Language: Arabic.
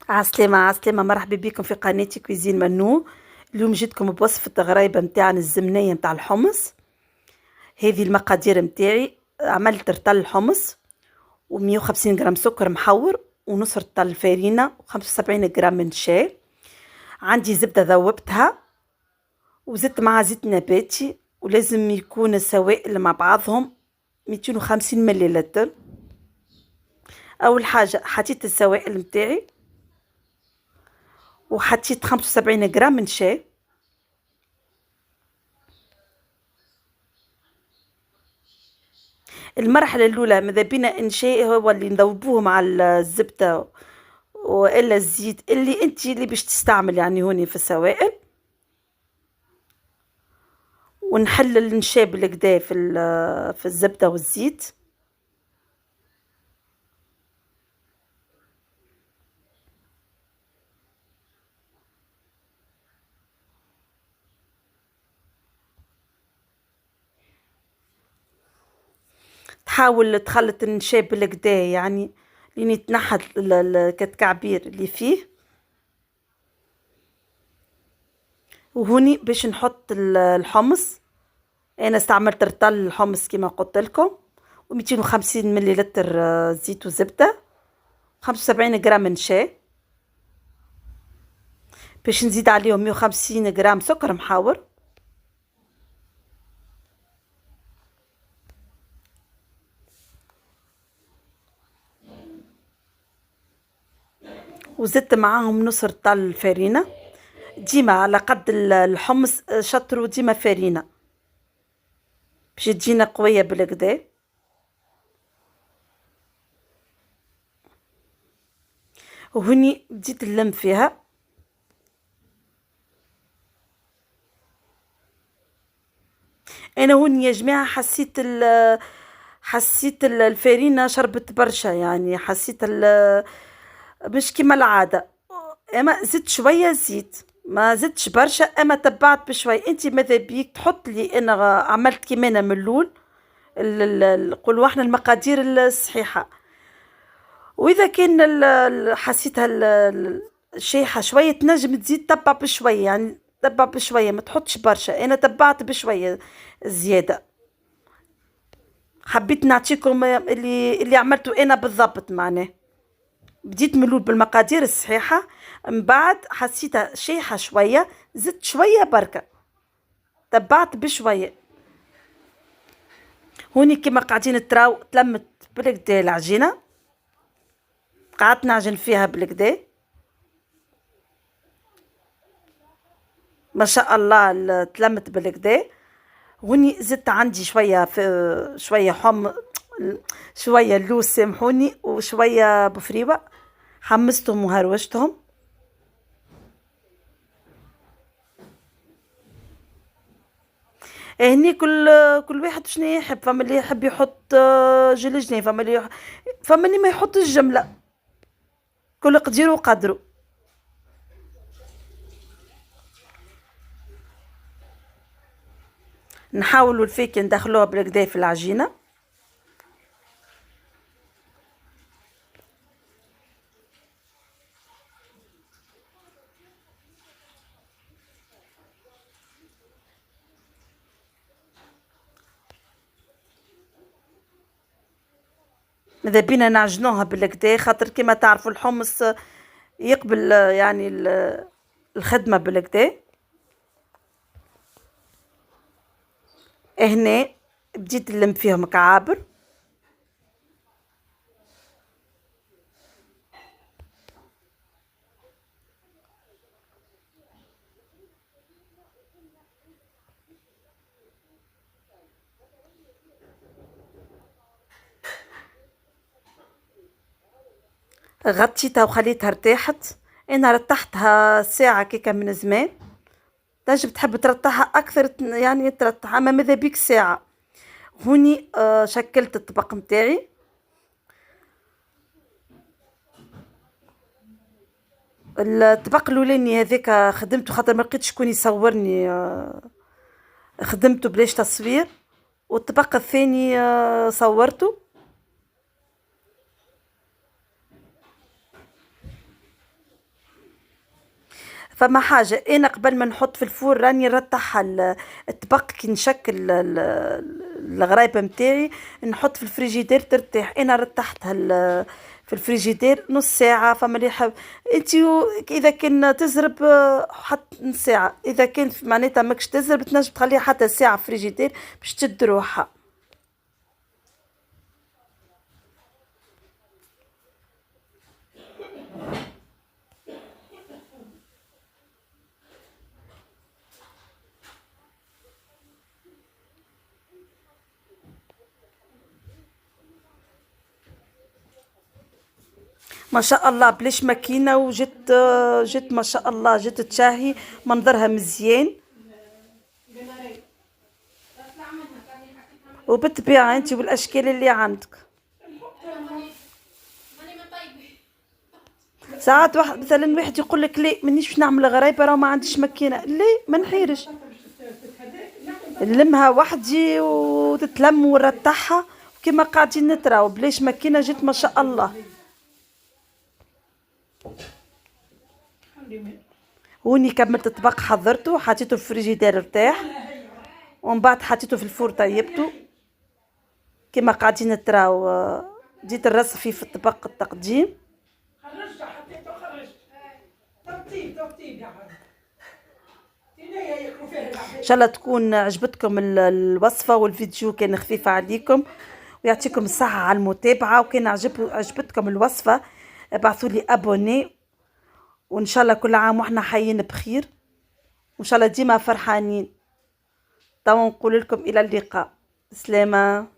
عسلامة عسلامة، مرحبا بكم في قناتي كويزين منو. اليوم جيتكم بوصفة غرايبة متاعنا الزمنية متاع الحمص. هذه المقادير متاعي: عملت رطل حمص و150 جرام سكر محور ونص رطل فارينة و75 جرام من شاي. عندي زبدة ذوبتها وزدت معها زيت نباتي، ولازم يكون السوائل مع بعضهم 250 مليلتر. أول حاجة حطيت السوائل متاعي وحطيت 75 جرام من شاي. المرحلة الأولى ماذا بينا الشاي هو اللي نذوبوه مع الزبدة وإلا الزيت اللي انت اللي باش تستعمل يعني هوني في السوائل، ونحلل النشا بالكدا في الزبدة والزيت. تحاول تخلط النشا بالكدا يعني لين يتنحى الكتكعبير اللي فيه. وهوني باش نحط الحمص. انا استعملت رطل الحمص كما قلت لكم، و250 مليلتر زيت وزبدة، 75 جرام من شاي. باش نزيد عليهم 150 جرام سكر محور، وزدت معاهم نص رطل فرينة. ديما على قد الحمص شطروا ديما فرينة باش تجينا قوية بالكدا. وهني بديت نلم فيها. انا هوني يا جماعة حسيت الفرينة شربت برشا، يعني حسيت مش كيما العادة. اما زدت شوية زيت، ما زدتش برشا، اما تبعت بشوي. انت ماذا بيك تحط لي انا عملت كيما انا من الاول، نقولوا احنا المقادير الصحيحة. واذا كان حسيتها الشيحة شوية تنجم تزيد تبع بشوية، يعني تبع بشوية ما تحطش برشا. انا تبعت بشوية زيادة، حبيت نعطيكم اللي عملته انا بالضبط. معناه بديت من الاول بالمقادير الصحيحة، من بعد حسيتها شيحة شوية زدت شوية بركة، تبعت بشوية. هوني كما قاعدين تراو تلمت بالكدا العجينة، قعدت نعجن فيها بالكدا ما شاء الله تلمت بالكدا. هوني زدت عندي شوية في شوية شوية اللوز سامحوني وشوية بفريوة، حمستهم وهروشتهم. هني كل واحد شنو يحب. فما اللي يحب يحط جلجني، فما اللي ما يحط الجملة، كل قدير وقدره. نحاولوا الفيك ندخلوها بالكدا في العجينة. ماذا بينا نعجنوها بالكدا، خاطر كما تعرفوا الحمص يقبل يعني الخدمة بالكدا. هنا بديت نلم فيهم كعابر. غطيتها وخليتها ارتاحت. انا رتحتها ساعة كيكا من زمان، تنجم تحب ترتاحها اكثر يعني ترتاح، اما ماذا بيك ساعة. هوني شكلت الطبق متاعي. الطبق الاولاني هذاك خدمته خاطر ما لقيتش شكون يصورني، خدمته بلاش تصوير. والطبق الثاني صورته. فما حاجة أنا قبل ما نحط في الفور راني نرتح الطبق كي نشكل الغرايبة متاعي نحط في الفريجيدير ترتاح. أنا رتحتها في الفريجيدير نص ساعة. فما اللي يحب انت اذا كان تزرب حط نص ساعة، اذا كان معناتها ماكش تزرب تنجم تخليها حتى ساعة في الفريجيدير باش تشد روحها. ما شاء الله بلاش ماكينة وجت جت ما شاء الله جت تشاهي منظرها مزيان. وبالطبيعة انت والاشكال اللي عندك. ساعات واحد مثلا واحد يقول لك لا مانيش باش نعمل غرايبة راه ما عنديش ماكينة، لا ما نحيرش نلمها وحدي وتتلم ونرتاحها كما قاعدين نتراو بلاش ماكينة جت ما شاء الله. هوني كملت الطبق حضرته حطيته في الفريجيدير ارتاح، ومن بعد حطيته في الفور طيبته كما قاعدين تراو. جيت الرص فيه في الطبق التقديم. خرجته حطيته خرجت ترتيب يا حبيبي ياكلوا فيه ان شاء الله تكون عجبتكم الوصفة والفيديو كان خفيف عليكم، ويعطيكم الصحة على المتابعة. وكان عجبتكم الوصفة ابعثوا لي ابوني، وان شاء الله كل عام واحنا حيين بخير، وان شاء الله ديما فرحانين. تو نقول لكم الى اللقاء، سلامة.